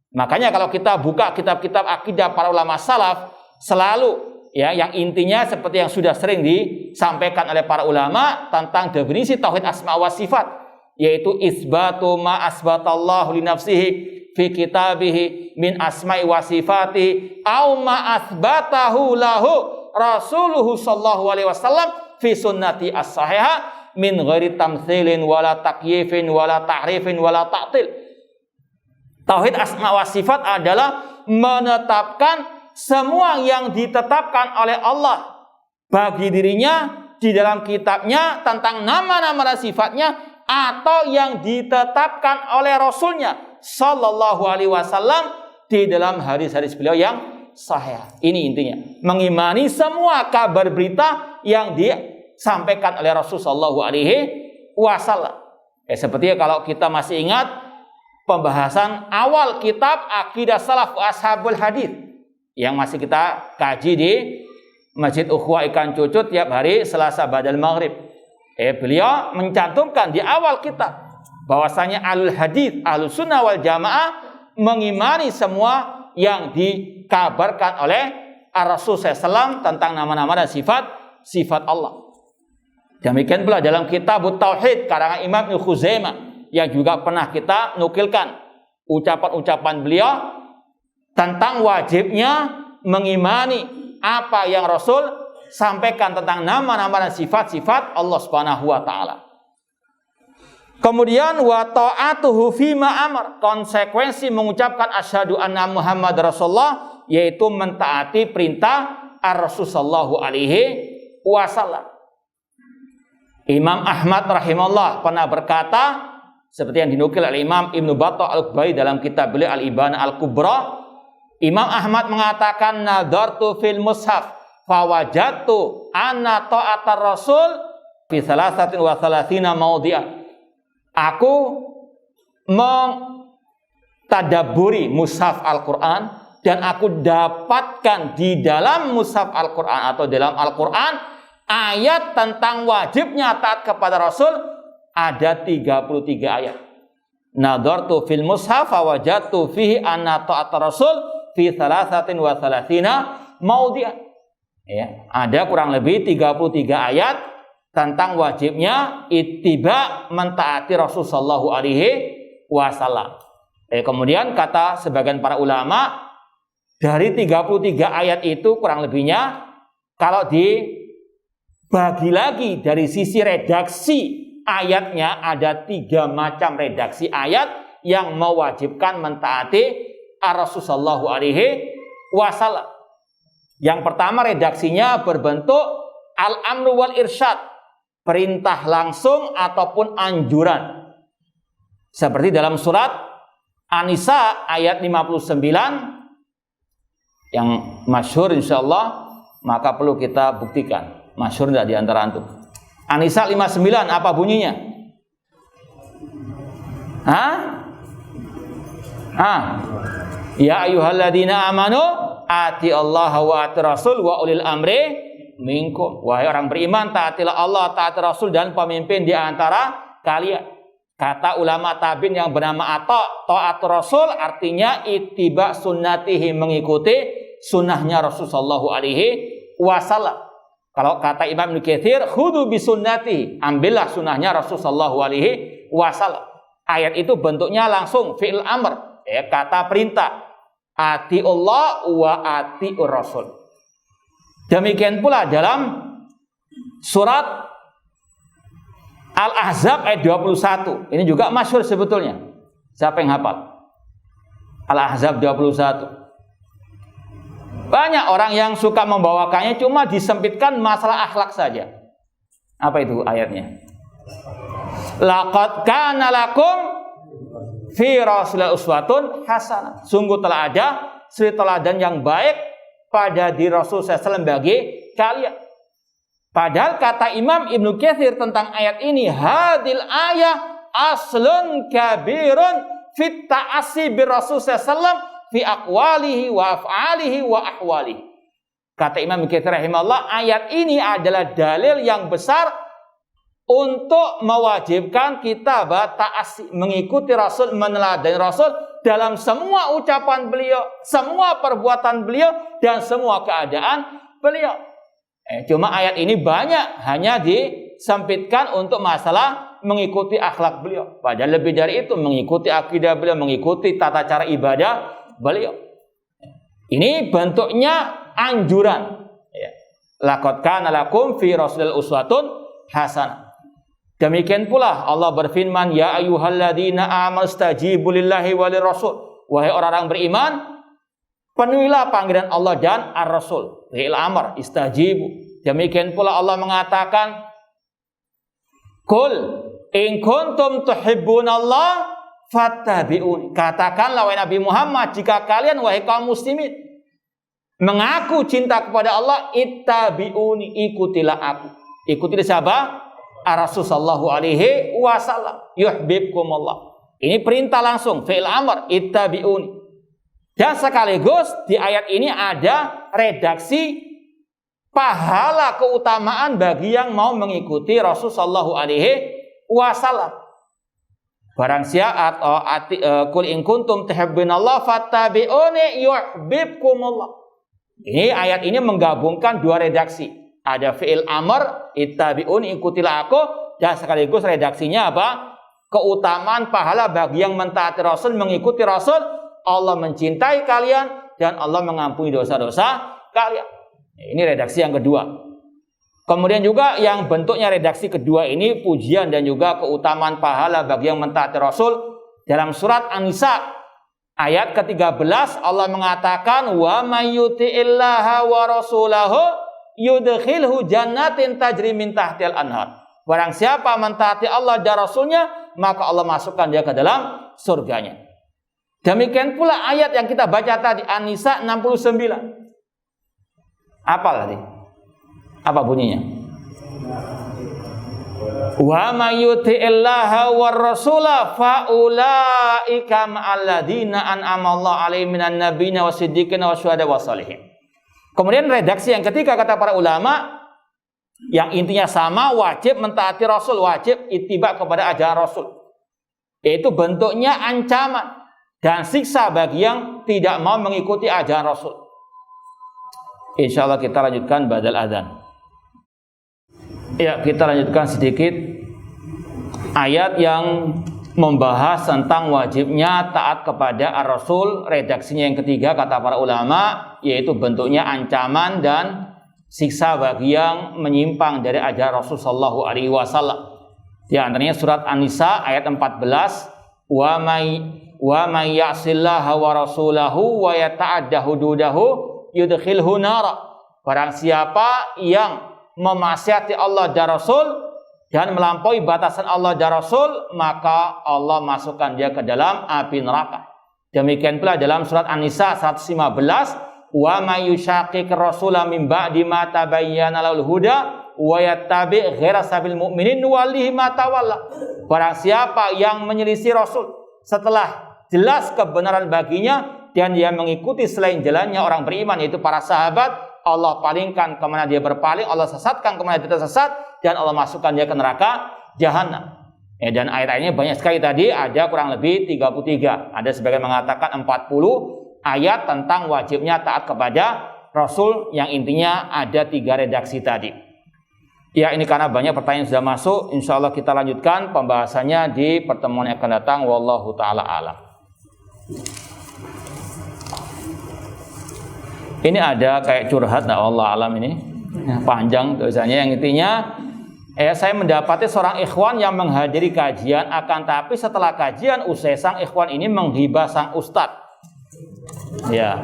Makanya kalau kita buka kitab-kitab akidah para ulama salaf, selalu yang intinya seperti yang sudah sering disampaikan oleh para ulama tentang definisi tauhid asma wa sifat, yaitu isbatu ma asbatallahu li nafsihi fi kitabihi min asma'i wa sifati au ma asbatahu lahu rasuluhu sallallahu alaihi wasallam fi sunnati as-sahihah min ghairi tamtsilin wala takyifin wala tahrifin wala ta'til. Tauhid asma wa sifat adalah menetapkan semua yang ditetapkan oleh Allah bagi dirinya di dalam kitabnya tentang nama-nama dan sifatnya, atau yang ditetapkan oleh Rasulnya sallallahu alaihi wasallam di dalam hadis-hadis beliau yang sahih. Ini intinya, mengimani semua kabar berita yang disampaikan oleh Rasul sallallahu alaihi wasallam. Seperti kalau kita masih ingat pembahasan awal kitab Aqidah Salaf Ashabul Hadis yang masih kita kaji di Masjid Ukhwah Ikan Cucut tiap hari Selasa ba'dal maghrib. Beliau mencantumkan di awal kitab bahwasanya Ahlul Hadis, Ahlus Sunnah wal Jamaah mengimani semua yang dikabarkan oleh Ar-Rasul SAW tentang nama-nama dan sifat Allah. Demikian pula dalam kitab Tauhid karangan Imam Ibnu Khuzaimah yang juga pernah kita nukilkan ucapan-ucapan beliau tentang wajibnya mengimani apa yang Rasul sampaikan tentang nama-nama dan sifat-sifat Allah Subhanahu wa taala. Kemudian wa ta'atuhu fima amar, konsekuensi mengucapkan asyhadu anna Muhammad Rasulullah, yaitu mentaati perintah Ar-Rasul sallallahu alaihi wasallam. Imam Ahmad rahimahullah pernah berkata, seperti yang dinukil oleh Imam Ibnu Battah Al-Kubai dalam kitab beliau Al-Ibana Al-Kubra, Imam Ahmad mengatakan, nadartu fil mushaf fawajadtu anna ta'atar Rasul fi 33 maudhi'ah. Aku mentadabburi mushaf Al-Quran dan aku dapatkan di dalam mushaf Al-Quran atau dalam Al-Quran ayat tentang wajibnya taat kepada Rasul ada 33 ayat. Nadartu fil mushaf fawajadtu fihi anna ta'atar Rasul fi 33 maudhi'ah. Ada kurang lebih 33 ayat tentang wajibnya ittiba, mentaati Rasul sallallahu alaihi wasallam. Kemudian kata sebagian para ulama, dari 33 ayat itu kurang lebihnya kalau dibagi lagi dari sisi redaksi ayatnya, ada 3 macam redaksi ayat yang mewajibkan mentaati Rasul sallallahu alaihi wasallam. Yang pertama redaksinya berbentuk al-amru wal irsyad, perintah langsung ataupun anjuran. Seperti dalam surat An-Nisa ayat 59 yang masyhur insyaallah, maka perlu kita buktikan. Masyhur enggak di antara antum? An-Nisa 59 apa bunyinya? Ya ayyuhalladzina amanu ati Allah wa ati Rasul wa ulil amri minkum. Wahai orang beriman, taatilah Allah, taati Rasul dan pemimpin di antara kalian. Kata ulama tabi'in yang bernama Atha, taat Rasul artinya ittiba sunnatihi, mengikuti sunnahnya Rasul sallallahu alaihi wasallam. Kalau kata Imam Ibnu Katsir, khudu bi sunnati, ambillah sunnahnya Rasul sallallahu alaihi wasallam. Ayat itu bentuknya langsung fi'il amr, kata perintah. Ati Allah wa ati Rasul. Demikian pula dalam surat Al-Ahzab ayat 21. Ini juga masyhur sebetulnya. Siapa yang hafal? Al-Ahzab 21. Banyak orang yang suka membawakannya, cuma disempitkan masalah akhlak saja. Apa itu ayatnya? Laqad kana lakum fi Rasulillah uswatun hasanah. Sungguh telah ada suri teladan yang baik pada diri Rasul SAW bagi kalian. Padahal kata Imam Ibnu Katsir tentang ayat ini, hadil ayah aslun kabirun fit ta'assi bir Rasul SAW fi aqwalihi wa af'alihi wa ahwalihi. Kata Imam Ibnu Katsir rahimahullah, ayat ini adalah dalil yang besar untuk mewajibkan kita ta'assi, mengikuti Rasul, meneladani Rasul dalam semua ucapan beliau, semua perbuatan beliau, dan semua keadaan beliau. Cuma ayat ini banyak hanya disempitkan untuk masalah mengikuti akhlak beliau. Padahal lebih dari itu, mengikuti akidah beliau, mengikuti tata cara ibadah beliau. Ini bentuknya anjuran. Laqad kana lakum fi Rasulillah uswatun hasanah. Demikian pula Allah berfirman, ya ayyuhalladzina amanu stajibu lillahi walir rasul. Wahai orang-orang beriman, penuhilah panggilan Allah dan ar-rasul. Fi'il amr, istajibu. Demikian pula Allah mengatakan, qul in kuntum tuhibbunallah fattabi'un. Katakanlah wahai Nabi Muhammad, jika kalian wahai kaum muslimin mengaku cinta kepada Allah, ittabi'uni, ikutilah aku. Ikutilah siapa? Rasul sallallahu alaihi wasallam, yuhibbukumullah. Ini perintah langsung, fi'il amr, ittabi'uni. Dan sekaligus di ayat ini ada redaksi pahala keutamaan bagi yang mau mengikuti Rasul sallallahu alaihi wasallam. Barang siapa qul in kuntum tuhibbunallah fattabi'uni yuhibbukumullah. Ini ayat ini menggabungkan dua redaksi. Ada fi'il amr, ittabi'uni, ikutilah aku, dan sekaligus redaksinya apa? Keutamaan pahala bagi yang mentaati Rasul, mengikuti Rasul. Allah mencintai kalian dan Allah mengampuni dosa-dosa kalian. Ini redaksi yang kedua. Kemudian juga yang bentuknya redaksi kedua ini pujian dan juga keutamaan pahala bagi yang mentaati Rasul. Dalam surat An-Nisa ayat ke-13 Allah mengatakan, wa may yuti'illaha wa rasulahu yudkhilhu jannatin tajri min tahtihal anhar. Barang siapa mentaati Allah dan Rasulnya, maka Allah masukkan dia ke dalam surganya. Demikian pula ayat yang kita baca tadi, An-Nisa 69. Apa tadi? Apa bunyinya? Wa may yuti'illaha war rasula fa ulaika ma'alladina an'ama Allah 'alaihim minan nabiyina wasiddiqina wasyuhada wassalihin. Kemudian redaksi yang ketiga kata para ulama yang intinya sama, wajib mentaati Rasul, wajib ittiba kepada ajaran Rasul. Yaitu bentuknya ancaman dan siksa bagi yang tidak mau mengikuti ajaran Rasul. Insyaallah kita lanjutkan ba'dal adzan. Ya, kita lanjutkan sedikit ayat yang membahas tentang wajibnya taat kepada ar-Rasul. Redaksinya yang ketiga kata para ulama, yaitu bentuknya ancaman dan siksa bagi yang menyimpang dari ajaran Rasul sallallahu alaihi wasallam. Di antaranya surat An-Nisa ayat 14, wa may ya'sillaha wa rasulahu wa yata'adda hududahu yudkhilhu nara. Barang siapa yang memaksiati Allah dan Rasul dan melampaui batasan Allah dan Rasul, maka Allah masukkan dia ke dalam api neraka. Demikian pula dalam surat An-Nisa 115, wa may yushaqiqir rasula min ba'di ma tabayyana lahul huda wa yattabi' ghaira sabil mu'minin nuwallihi ma tawalla. Barang siapa yang menyelisih Rasul setelah jelas kebenaran baginya dan dia mengikuti selain jalannya orang beriman, yaitu para sahabat, Allah palingkan kemana dia berpaling, Allah sesatkan kemana dia tersesat, dan Allah masukkan dia ke neraka jahanam. Dan ayat-ayatnya banyak sekali tadi, ada kurang lebih 33. Ada sebagian mengatakan 40 ayat tentang wajibnya taat kepada Rasul, yang intinya ada 3 redaksi tadi. Ya, ini karena banyak pertanyaan sudah masuk, insya Allah kita lanjutkan pembahasannya di pertemuan yang akan datang. Wallahu ta'ala alam. Ini ada kayak curhat, nah Allah alam ini panjang tulisannya, yang intinya saya mendapati seorang ikhwan yang menghadiri kajian, akan tapi setelah kajian usai sang ikhwan ini menghibah sang ustadz. Ya,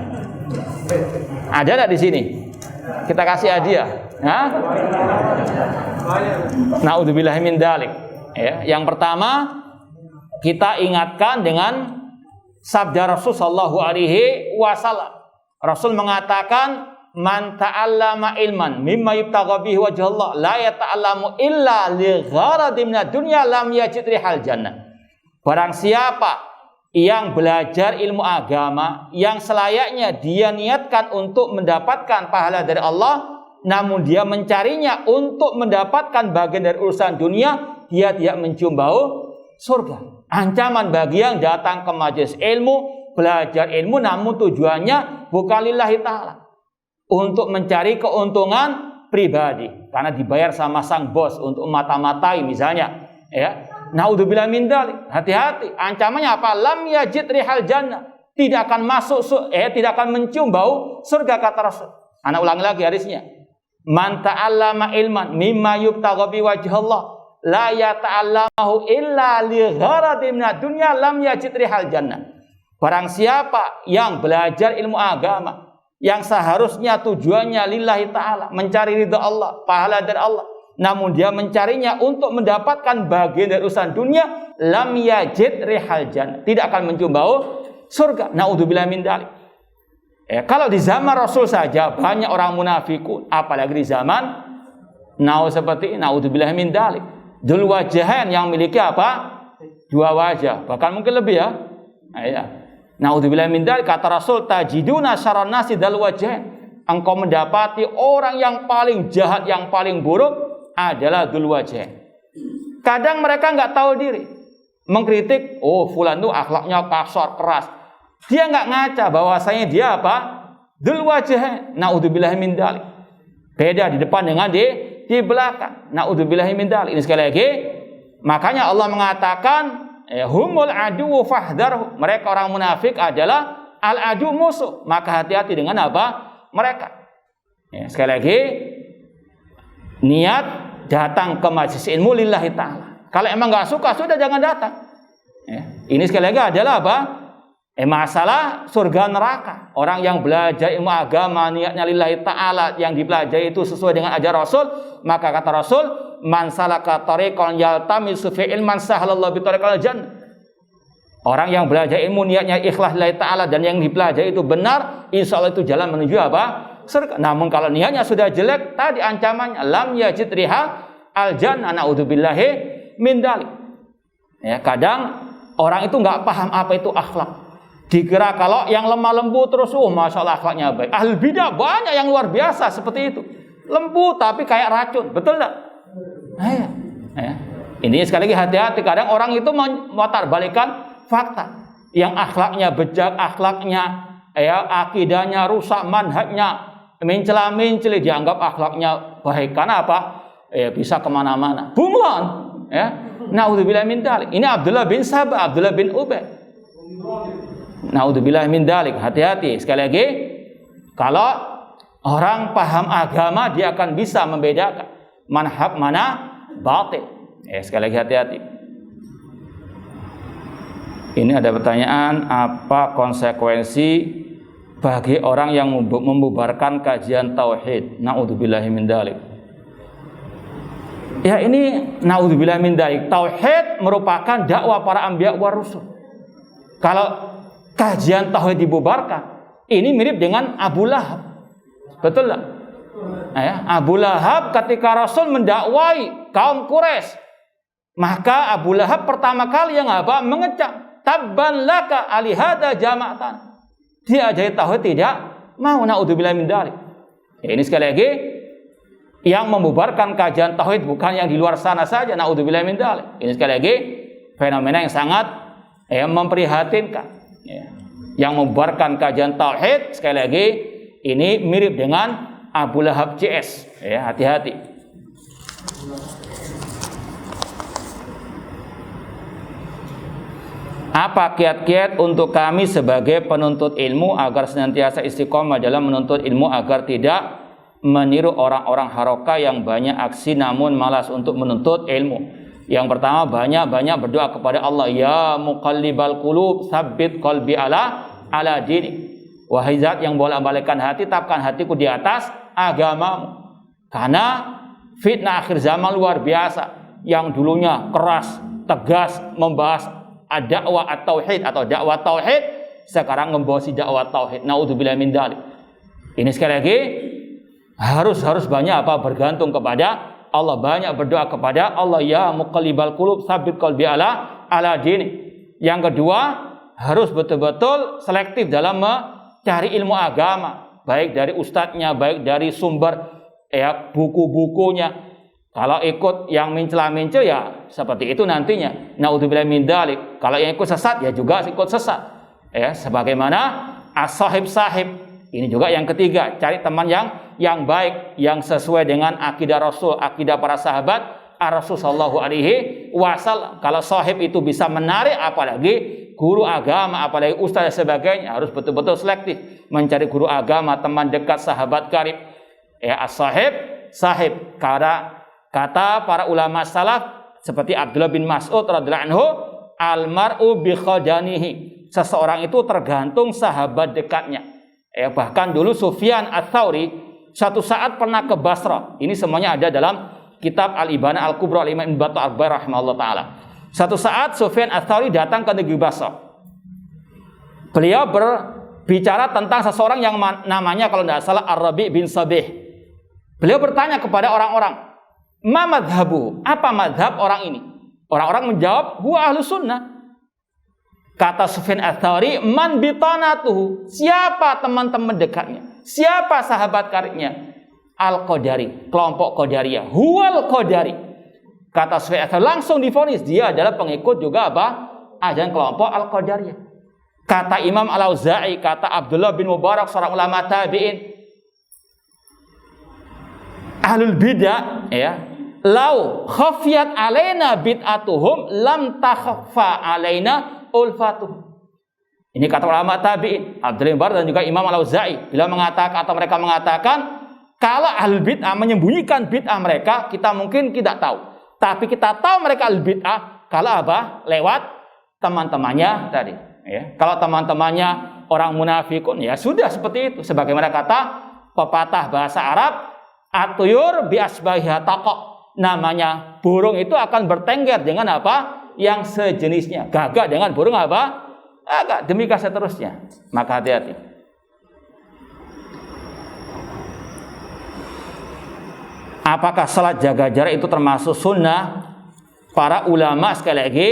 ada nggak di sini? Kita kasih hadiah. Naudzubillahi min dzalik. Ya, yang pertama kita ingatkan dengan sabda Rasul sallallahu alaihi wasallam. Rasul mengatakan, man ta'allama ilman mimma yubtagha bihi wajh Allah la yata'allamu illa li gharadin minad dunya lam yajid rihal jannah. Barang siapa yang belajar ilmu agama yang selayaknya dia niatkan untuk mendapatkan pahala dari Allah, namun dia mencarinya untuk mendapatkan bagian dari urusan dunia, dia tidak mencium bau surga. Ancaman bagi yang datang ke majelis ilmu, belajar ilmu namun tujuannya bukan lillahi ta'ala, untuk mencari keuntungan pribadi karena dibayar sama sang bos untuk mata-matai misalnya, ya. Naudzubillah min dzalik. Hati-hati, ancamannya apa? Lam yajid rihal jannah, tidak akan masuk tidak akan mencium bau surga, kata Rasul. Ana ulangi lagi hadisnya. Man ta'allama ilman mimma yubtagha bi wajh Allah la yata'allamahu illa li gharadin minad dunya lam yajid rihal jannah. Barang siapa yang belajar ilmu agama yang seharusnya tujuannya lillahi ta'ala, mencari ridha Allah, pahala dari Allah, namun dia mencarinya untuk mendapatkan bagian dari urusan dunia, lam yajid rihal jannah, tidak akan mencium bau surga. Naudzubillah min dzalik. Kalau di zaman Rasul saja banyak orang munafikun, apalagi di zaman now seperti naudzubillah min dzalik. Dzul wajhain yang memiliki apa? 2 wajah, bahkan mungkin lebih ya. Naudzubillah min dzalik, kata Rasul, tajiduna syarran nasi dzal wajhain. Engkau mendapati orang yang paling jahat, yang paling buruk adalah dzul wajhain. Kadang mereka enggak tahu diri, mengkritik, oh fulan itu akhlaknya kasar, keras. Dia enggak ngaca bahwasanya dia apa? Dzul wajhain. Naudzubillah min dzalik. Beda di depan dengan di belakang. Naudzubillah min dzalik. Ini sekali lagi, makanya Allah mengatakan humul adu fahdharhum. Mereka orang munafik adalah al-adu, musuh. Maka hati-hati dengan apa? Mereka. Sekali lagi, niat datang ke majelis ilmu lillahi ta'ala. Kalau emang gak suka, sudah jangan datang. Ini sekali lagi adalah apa? Masalah surga neraka. Orang yang belajar ilmu agama niatnya lillahi ta'ala, yang dipelajari itu sesuai dengan ajaran Rasul, maka kata Rasul, man salaka tariqan yaltamisu fi ilman sahalallahu bi tariqal jannah. Orang yang belajar ilmu niatnya ikhlas lillahi ta'ala dan yang dipelajari itu benar, insyaallah itu jalan menuju apa? Surga. Namun kalau niatnya sudah jelek, tadi ancamannya lam yajid riha al jannah. Naudzubillahi min dzalik. Kadang orang itu enggak paham apa itu akhlak. Dikira kalau yang lemah lembut terus, masya Allah akhlaknya baik. Ahlul bidah banyak yang luar biasa seperti itu, lembut tapi kayak racun, betul enggak? Ini sekali lagi hati-hati. Kadang orang itu memutarbalikkan fakta. Yang akhlaknya bejat, akhlaknya akidahnya rusak, manhajnya mencela-menceli, dianggap akhlaknya baik. Karena apa? Bisa kemana-mana. Bunglon. Naudzubillah min dzalik. Ini Abdullah bin Sabah, Abdullah bin Ubay. Naudzubillah min dzalik. Hati-hati. Sekali lagi, kalau orang paham agama, dia akan bisa membedakan mana hak, mana batil. Sekali lagi hati-hati. Ini ada pertanyaan, apa konsekuensi bagi orang yang membubarkan kajian tauhid? Naudzubillahi min dzalik. Ini naudzubillahi min dzalik. Tauhid merupakan dakwah para anbiya wa rusul. Kalau kajian tauhid dibubarkan. Ini mirip dengan Abu Lahab. Betul tak? Abu Lahab ketika Rasul mendakwai kaum Quraisy, maka Abu Lahab pertama kali yang mengecam, tabban laka alihada jama'atan. Dia ajaib tauhid tidak mau, naudzubillah min dzalik. Ini sekali lagi yang membubarkan kajian tauhid bukan yang di luar sana saja, naudzubillah min dzalik. Ini sekali lagi fenomena yang sangat memprihatinkan. Yang membubarkan kajian tauhid sekali lagi ini mirip dengan Abu Lahab CS. Hati-hati. Apa kiat-kiat untuk kami sebagai penuntut ilmu agar senantiasa istiqomah dalam menuntut ilmu agar tidak meniru orang-orang haroka yang banyak aksi namun malas untuk menuntut ilmu? Yang pertama, banyak-banyak berdoa kepada Allah. Ya muqallibal qulub, tsabbit qalbi ala dini. Wahai zat yang bolak-balikkan hati, tetapkan hatiku di atas agamamu. Karena fitnah akhir zaman luar biasa. Yang dulunya keras, tegas membahas dakwah at-tauhid atau dakwah tauhid, sekarang membawa dakwah tauhid. Naudzubillah min dzalik. Ini sekali lagi harus banyak bergantung kepada Allah, banyak berdoa kepada Allah. Ya muqallibal qulub, tsabbit qalbi ala dini. Yang kedua, harus betul-betul selektif dalam mencari ilmu agama, baik dari ustadznya, baik dari sumber buku-bukunya. Kalau ikut yang mencela-mencela ya seperti itu nantinya. Naudzubillah min dzalik. Kalau yang ikut sesat ya juga ikut sesat. Sebagaimana as-sahib. Ini juga yang ketiga, cari teman yang baik, yang sesuai dengan akidah Rasul, akidah para sahabat Rasul sallallahu alaihi wasallam. Kalau sahib itu bisa menarik, apalagi guru agama, apalagi ustaz dan sebagainya, harus betul-betul selektif mencari guru agama, teman dekat, sahabat karib. As-sahib. Karena kata para ulama salaf seperti Abdullah bin Mas'ud radhiyallahu anhu, al-mar'u bi khadanihi. Seseorang itu tergantung sahabat dekatnya. Bahkan dulu Sufyan Ats-Tsauri satu saat pernah ke Basrah. Ini semuanya ada dalam kitab Al-Ibana Al-Kubra Imam Ibnu Battah Al-Bair rahimahullah taala. Satu saat Sufyan Ats-Tsauri datang ke negeri Basrah. Beliau berbicara tentang seseorang yang namanya kalau tidak salah Ar-Rabi' bin Sabih. Beliau bertanya kepada orang-orang, "Ma madhabu?" Apa madhab orang ini? Orang-orang menjawab, "Huwa ahlus sunnah." Kata Sufyan Ats-Tsauri, "Man bitanatuhu?" Siapa teman-teman dekatnya? Siapa sahabat karibnya? Al-Qadari, kelompok Qadariyah. Huwal Qadari. Kata Sufyan Ats-Tsauri, langsung divonis dia adalah pengikut juga ajaran kelompok Al-Qadariyah. Kata Imam Al-Auza'i, kata Abdullah bin Mubarak, seorang ulama tabi'in, ahlul bid'ah lau khafiyat alaina bid'atuhum lam takhfa alaina ulfatuhum. Ini kata ulama tabi'in Abdullah bin Mubarak dan juga Imam Al-Auza'i, bila mengatakan atau mereka mengatakan kalau ahlul bid'ah menyembunyikan bid'ah mereka, kita mungkin tidak tahu. Tapi kita tahu mereka ahlul bid'ah kalau lewat teman-temannya tadi. Kalau teman-temannya orang munafikun, ya sudah seperti itu. Sebagaimana kata pepatah bahasa Arab, atuyur bi asbahiha taqa. Namanya burung itu akan bertengger dengan yang sejenisnya. Gagak dengan burung agak, demikian seterusnya. Maka hati-hati. Apakah salat jaga jarak itu termasuk sunnah? Para ulama sekali lagi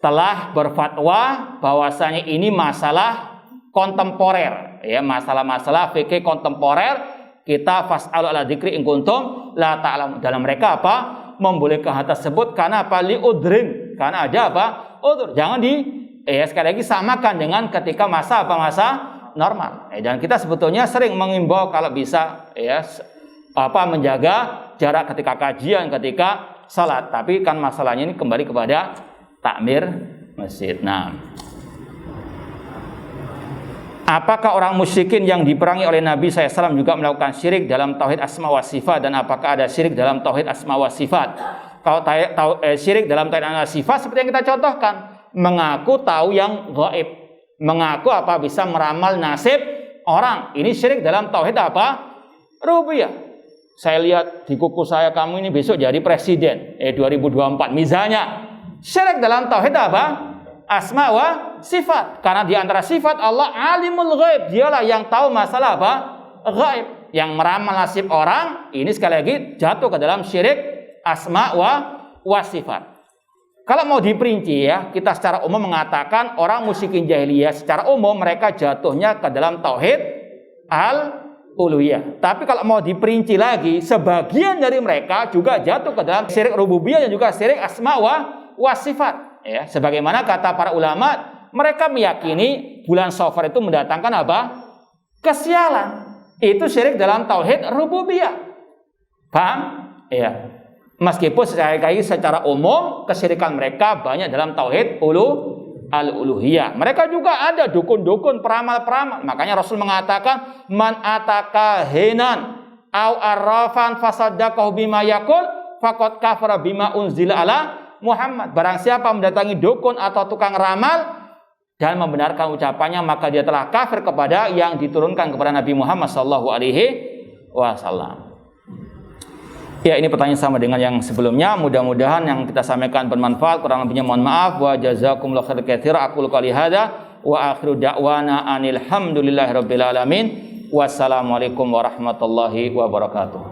telah berfatwa bahwasanya ini masalah kontemporer, masalah-masalah fikih kontemporer. Kita fas'alu ala dzikri in kuntum la ta'lamun. Dalam mereka membolehkan hal tersebut karena li udrin, karena ada udzur. Jangan sekali lagi samakan dengan ketika masa normal. Dan kita sebetulnya sering mengimbau kalau bisa menjaga jarak ketika kajian, ketika salat. Tapi kan masalahnya ini kembali kepada takmir masjid. Nah, apakah orang musyrikin yang diperangi oleh Nabi SAW juga melakukan syirik dalam tauhid asma wa sifat, dan apakah ada syirik dalam tauhid asma wa sifat? Kalau syirik dalam tauhid asma wa sifat seperti yang kita contohkan, mengaku tahu yang gaib, mengaku bisa meramal nasib orang. Ini syirik dalam tauhid rububiyah. Saya lihat di kuku saya kamu ini besok jadi presiden 2024 misalnya. Syirik dalam tauhid asma wa sifat. Karena di antara sifat Allah alimul ghaib, dialah yang tahu masalah apa? Ghaib. Yang meramal nasib orang, ini sekali lagi jatuh ke dalam syirik asma wa sifat. Kalau mau diperinci ya, kita secara umum mengatakan orang musyrikin jahiliyah secara umum mereka jatuhnya ke dalam tauhid al-uluhiyah. Tapi kalau mau diperinci lagi, sebagian dari mereka juga jatuh ke dalam syirik rububiyah dan juga syirik asma wa sifat. Ya, sebagaimana kata para ulama, mereka meyakini bulan Safar itu mendatangkan apa? Kesialan. Itu syirik dalam tauhid rububiyah. Paham? Ya. Meskipun secara umum kesyirikan mereka banyak dalam tauhid al-uluhiyah. Mereka juga ada dukun-dukun, peramal-peramal. Makanya Rasul mengatakan, man ataka hinan au arrafan fasaddaqahu bima yaqul faqad kafara bima unzila ala Muhammad. Barang siapa mendatangi dukun atau tukang ramal dan membenarkan ucapannya, maka dia telah kafir kepada yang diturunkan kepada Nabi Muhammad sallallahu alaihi wasallam. Ya, ini pertanyaan sama dengan yang sebelumnya. Mudah-mudahan yang kita sampaikan bermanfaat. Kurang lebihnya mohon maaf. Wa jazakumullahu khairan katsiran. Aqulu qouli hadza wa akhiru da'wana anil hamdulillahirabbil alamin. Wassalamualaikum warahmatullahi wabarakatuh.